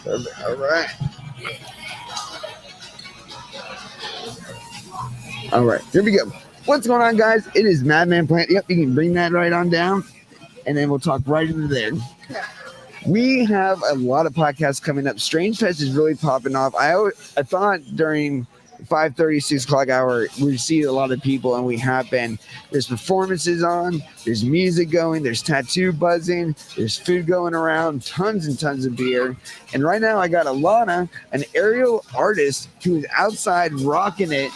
Perfect. All right. All right. Here we go. What's going on, guys? It is Madman Plant. Yep, you can bring that right on down, and then we'll talk right into there. We have a lot of podcasts coming up. StrangeFest is really popping off. I thought during 5:30, 6 o'clock hour, we see a lot of people, and we have been. There's performances on, there's music going, there's tattoo buzzing, there's food going around, tons and tons of beer. And right now I got Alana, an aerial artist who is outside rocking it.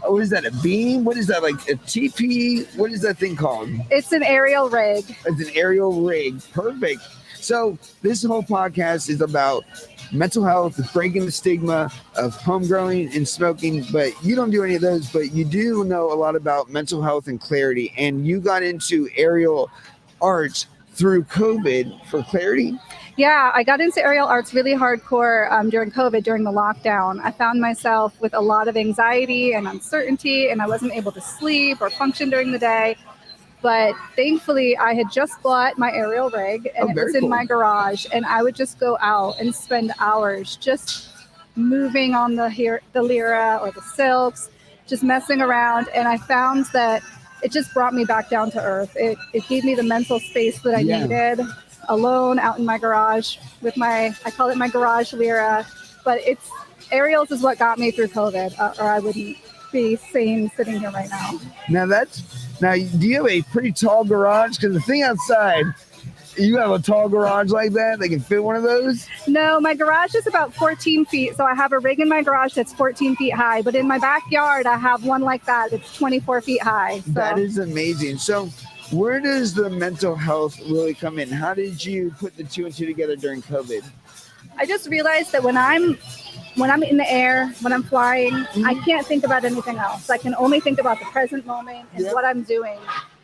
What is that, a beam? What is that, like a TP? What is that thing called? It's an aerial rig. It's an aerial rig. Perfect. So this whole podcast is about mental health, breaking the stigma of home growing and smoking. But you don't do any of those, but you do know a lot about mental health and clarity. And you got into aerial arts through COVID for clarity? Yeah, I got into aerial arts really hardcore during COVID, during the lockdown. I found myself with a lot of anxiety and uncertainty, and I wasn't able to sleep or function during the day. But thankfully, I had just bought my aerial rig, and it was in my garage, and I would just go out and spend hours just moving on the lyra or the silks, just messing around. And I found that it just brought me back down to earth. It gave me the mental space that I needed, alone out in my garage with I call it my garage lyra. But aerials is what got me through COVID, or I wouldn't be sane sitting here right now. Now, do you have a pretty tall garage? Because the thing outside, you have a tall garage like that? They can fit one of those? No, my garage is about 14 feet. So I have a rig in my garage that's 14 feet high. But in my backyard, I have one like that that's 24 feet high. So. That is amazing. So where does the mental health really come in? How did you put the two and two together during COVID? I just realized that when I'm in the air, when I'm flying, I can't think about anything else. I can only think about the present moment and what I'm doing.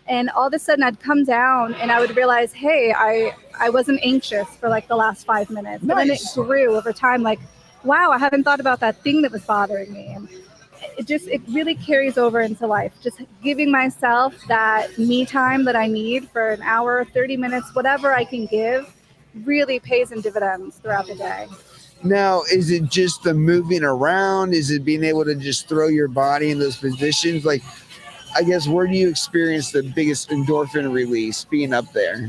And all of a sudden I'd come down and I would realize, hey, I wasn't anxious for like the last 5 minutes. Nice. And then it grew over time, like, wow, I haven't thought about that thing that was bothering me. And it really carries over into life. Just giving myself that me time that I need for an hour, 30 minutes, whatever I can give, really pays in dividends throughout the day. Now, is it just the moving around? Is it being able to just throw your body in those positions? Like, I guess, where do you experience the biggest endorphin release being up there?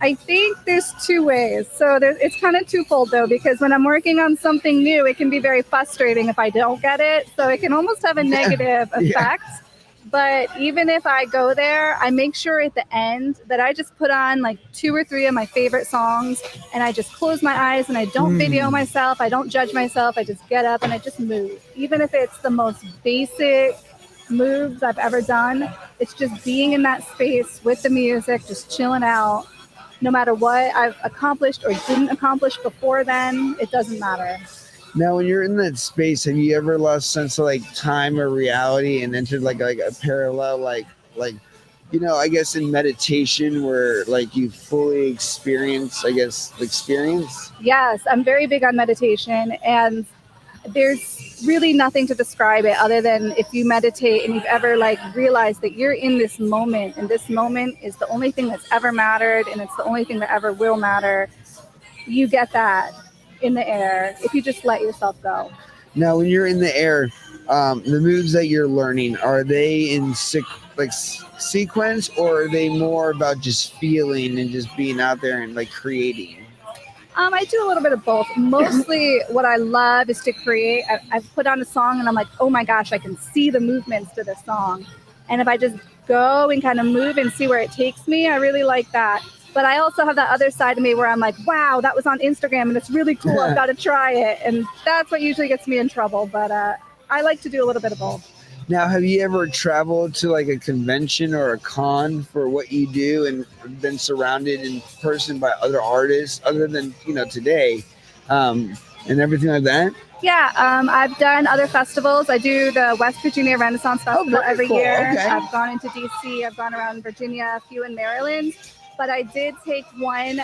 I think there's two ways. So it's kind of twofold, though, because when I'm working on something new, it can be very frustrating if I don't get it. So it can almost have a negative effect. But even if I go there, I make sure at the end that I just put on like 2 or 3 of my favorite songs, and I just close my eyes and I don't video myself. I don't judge myself. I just get up and I just move. Even if it's the most basic moves I've ever done, it's just being in that space with the music, just chilling out. No matter what I've accomplished or didn't accomplish before then, it doesn't matter. Now, when you're in that space, have you ever lost sense of like time or reality and entered like a parallel, like I guess in meditation where like you fully experience? Yes, I'm very big on meditation, and there's really nothing to describe it other than if you meditate and you've ever like realized that you're in this moment, and this moment is the only thing that's ever mattered, and it's the only thing that ever will matter. You get that in the air if you just let yourself go. Now, when you're in the air, the moves that you're learning, are they in sequence, or are they more about just feeling and just being out there and like creating? I do a little bit of both. Mostly what I love is to create. I've put on a song and I'm like, oh my gosh, I can see the movements to this song. And if I just go and kind of move and see where it takes me, I really like that. But I also have that other side of me where I'm like, wow, that was on Instagram and it's really cool. I've got to try it. And that's what usually gets me in trouble. But I like to do a little bit of both. Now, have you ever traveled to like a convention or a con for what you do and been surrounded in person by other artists other than, today and everything like that? Yeah, I've done other festivals. I do the West Virginia Renaissance Festival every year. Okay. I've gone into DC. I've gone around Virginia, a few in Maryland. But I did take one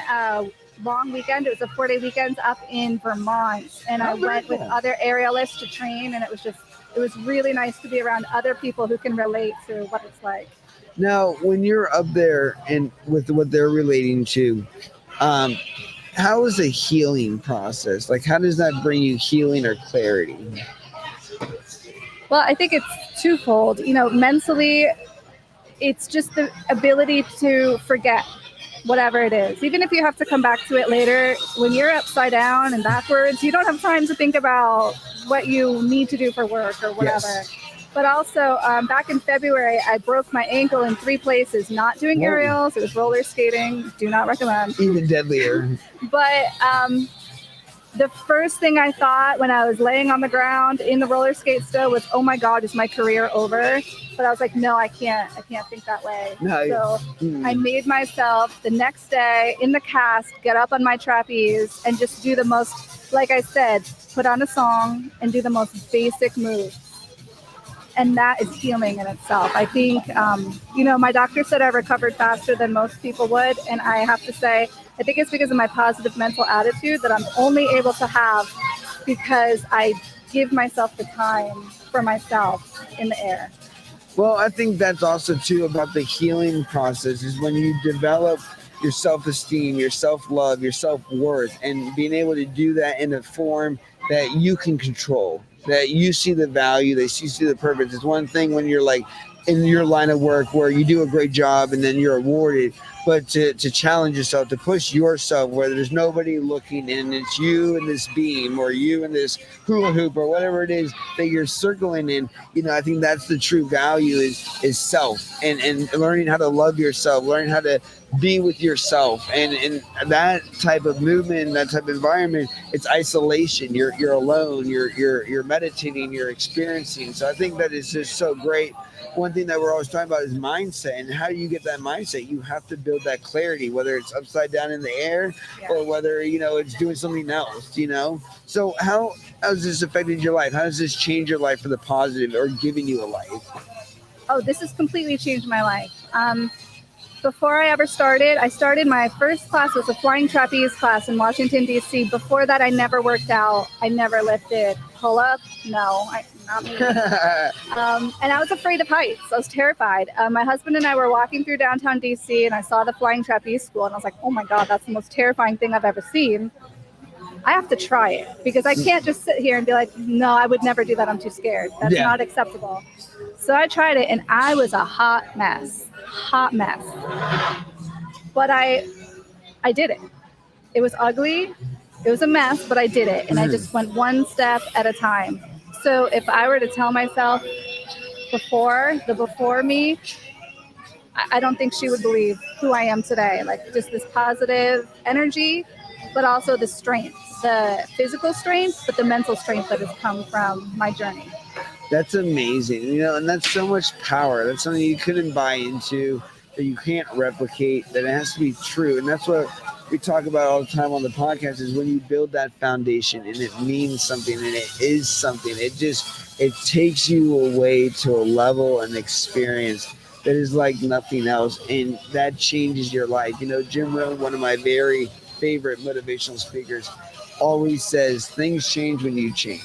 long weekend. It was a 4-day weekend up in Vermont. And I went with other aerialists to train. And it was really nice to be around other people who can relate to what it's like. Now, when you're up there and with what they're relating to, how is the healing process? Like, how does that bring you healing or clarity? Well, I think it's twofold. Mentally, it's just the ability to forget whatever it is. Even if you have to come back to it later, when you're upside down and backwards, you don't have time to think about what you need to do for work or whatever. Yes. But also, back in February, I broke my ankle in 3 places, not doing Whoa. aerials. It was roller skating. Do not recommend. Even deadlier. But the first thing I thought when I was laying on the ground in the roller skate still was, oh my God, is my career over? But I was like, no, I can't think that way. No. So I made myself the next day in the cast, get up on my trapeze and just do the most, like I said, put on a song and do the most basic moves. And that is healing in itself. I think, my doctor said I recovered faster than most people would. And I have to say, I think it's because of my positive mental attitude that I'm only able to have because I give myself the time for myself in the air. Well, I think that's also too about the healing process is when you develop your self-esteem, your self-love, your self-worth, and being able to do that in a form that you can control, that you see the value, that you see the purpose. It's one thing when you're like in your line of work where you do a great job and then you're awarded, but to challenge yourself, to push yourself where there's nobody looking and it's you and this beam or you and this hula hoop or whatever it is that you're circling in, I think that's the true value is self and learning how to love yourself, learning how to be with yourself and that type of movement, that type of environment, it's isolation. You're alone, you're meditating, you're experiencing. So I think that is just so great. One thing that we're always talking about is mindset, and how do you get that mindset? You have to build that clarity, whether it's upside down in the air or whether it's doing something else. So how has this affected your life? How does this change your life for the positive or giving you a life? Oh, this has completely changed my life. Before I ever started, my first class was a flying trapeze class in Washington, D.C. Before that, I never worked out. I never lifted. Pull up? No, not me. And I was afraid of heights. I was terrified. My husband and I were walking through downtown D.C. and I saw the flying trapeze school and I was like, oh my God, that's the most terrifying thing I've ever seen. I have to try it because I can't just sit here and be like, no, I would never do that. I'm too scared. That's not acceptable. So I tried it and I was a hot mess. But I did it. It was ugly. It was a mess, but I did it. And I just went one step at a time. So if I were to tell myself before me, I don't think she would believe who I am today. Like just this positive energy, but also the strength, the physical strength, but the mental strength that has come from my journey. That's amazing, and that's so much power. That's something you couldn't buy into, that you can't replicate, that it has to be true. And that's what we talk about all the time on the podcast is when you build that foundation and it means something and it is something, it takes you away to a level and experience that is like nothing else. And that changes your life. Jim Rohn, one of my very favorite motivational speakers, always says things change when you change.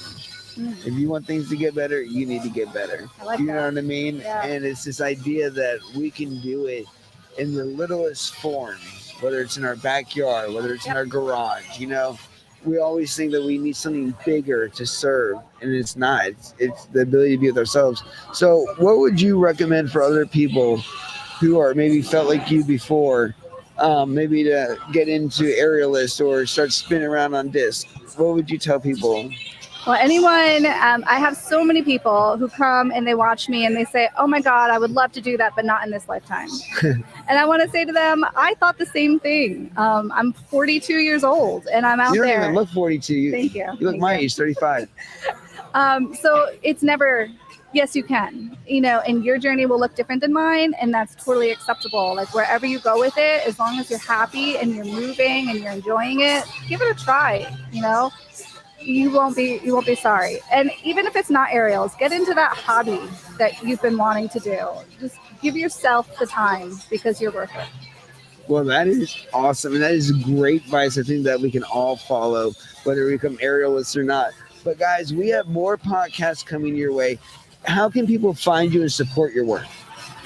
If you want things to get better, you need to get better. I know what I mean? Yeah. And it's this idea that we can do it in the littlest forms, whether it's in our backyard, whether it's in our garage. We always think that we need something bigger to serve, and it's not. It's the ability to be with ourselves. So what would you recommend for other people who are maybe felt like you before, maybe to get into aerialist or start spinning around on disc? What would you tell people? Well, anyone, I have so many people who come and they watch me and they say, oh my God, I would love to do that, but not in this lifetime. And I want to say to them, I thought the same thing. I'm 42 years old and I'm out there. You don't even look 42. Thank you. You look my age, 35. So it's never, yes, you can, and your journey will look different than mine. And that's totally acceptable. Like wherever you go with it, as long as you're happy and you're moving and you're enjoying it, give it a try, You won't be sorry. And even if it's not aerials, get into that hobby that you've been wanting to do. Just give yourself the time because you're worth it. Well, that is awesome. And that is great advice. I think that we can all follow, whether we become aerialists or not. But guys, we have more podcasts coming your way. How can people find you and support your work?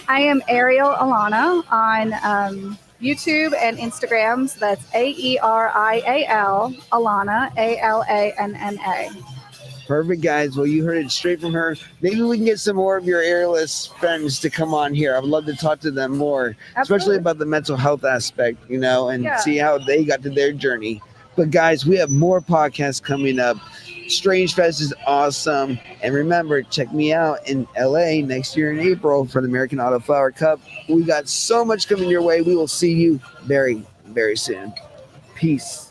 I am Aerial Alana on YouTube and Instagrams. That's AERIAL, Alana, ALANNA. Perfect, guys. Well, you heard it straight from her. Maybe we can get some more of your airless friends to come on here. I would love to talk to them more, especially about the mental health aspect, and see how they got to their journey. But, guys, we have more podcasts coming up. Strange Fest is awesome. And remember, check me out in LA next year in April for the American Auto Flower Cup. We got so much coming your way. We will see you very, very soon. Peace.